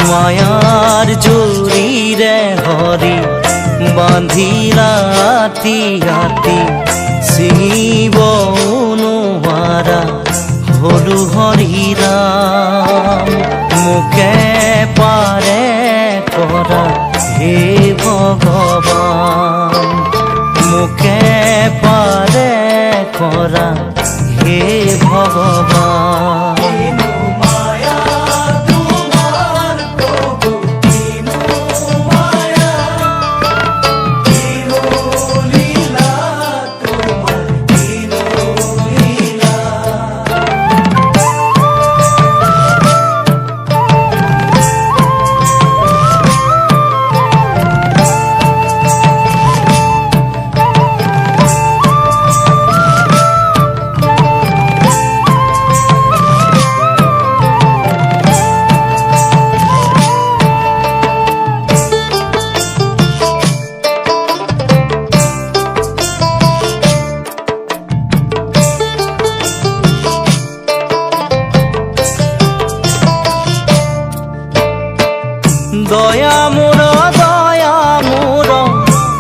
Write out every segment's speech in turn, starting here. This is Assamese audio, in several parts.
মায়াৰ জৰিৰে হৰি বান্ধিলা হাতি হাতি ছিঙিব নোৱাৰা হলু হৰিৰাম মোকে পাৰে কৰা হে ভগৱান মোকে পাৰে কৰা হে ভগৱান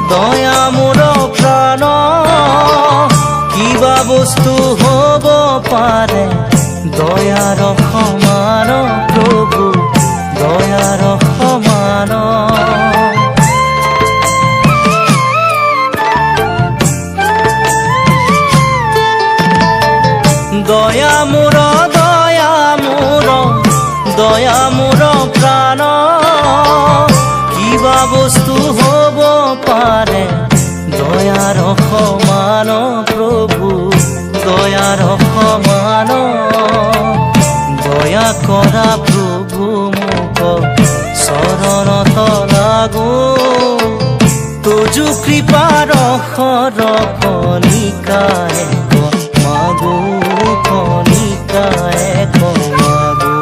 দয়া মোৰ প্ৰাণ কিবা বস্তু হ'ব পাৰে দয়াৰ সমান প্ৰভু দয়াৰ সমান দয়া মোৰ প্ৰাণ কিবা বস্তু হ'ব পাৰে দয়াৰ সমান প্ৰভু দয়াৰ সমান দয়া কৰা প্ৰভু মোক চৰণত লাগো তোজো কৃপাৰ কণিকায়ে মাগো কণিকায়ে মাগো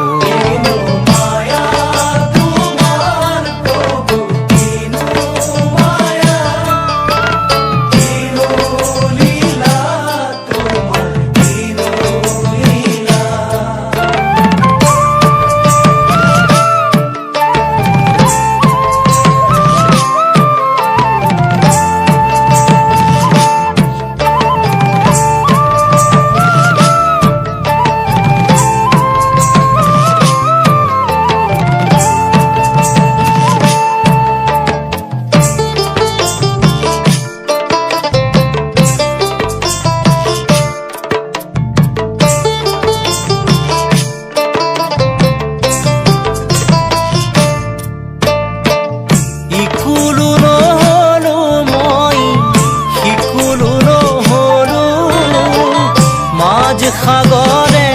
সাগৰে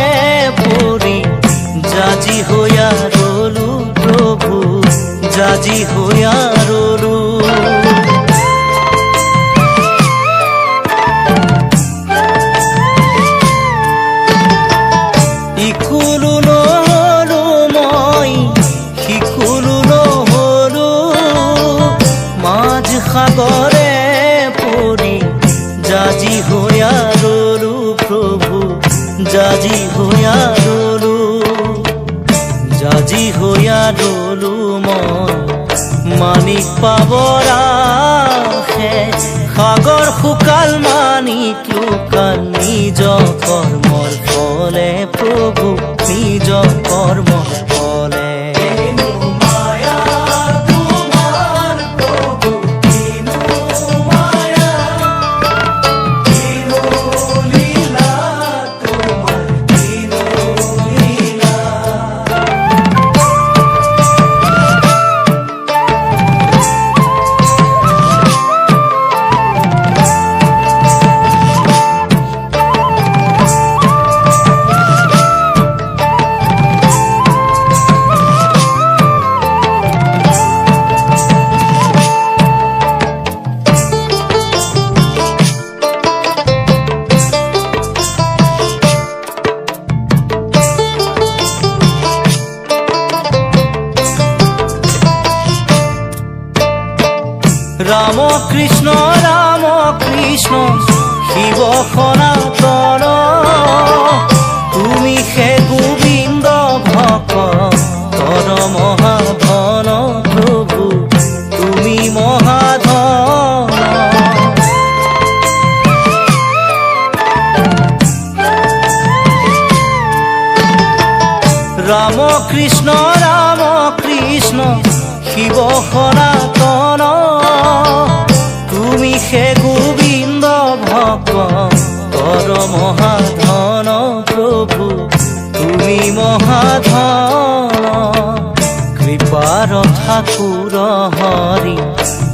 পৰি জাজি হৈয়া ৰলো প্ৰভু জাজি হৈয়া ৰলো ইকুলো নহলো মই সিকুলো নহলো মাঝ সাগৰে পৰি জাজি হৈয়া ৰলো প্ৰভু জাজি হৈয়া ৰলো মই মানিক পাবৰ আশে সাগৰ শুকাল মানিক লুকাল নিজ কৰ্মৰ ফলে প্ৰভু নিজ কৰ্মৰ ফলে ৰাম কৃষ্ণ শিব সনাতন তুমি হে গোবিন্দ ভকতৰ মহাভাগ ৰাম কৃষ্ণ শিৱ সনাতন তুমি হে গোবিন্দ ভক্তৰ মহাধন প্ৰভু তুমি মহাধন কৃপাৰ ঠাকুৰ হৰি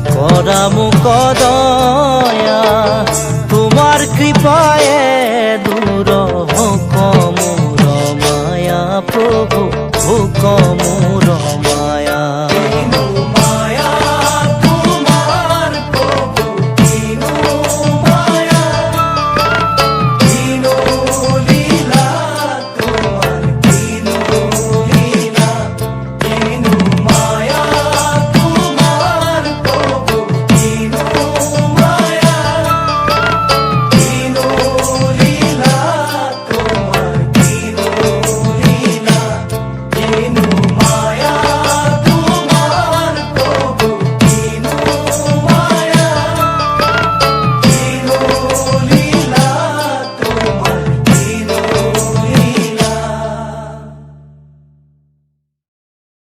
কৰা মোক দয়া তোমাৰ কৃপা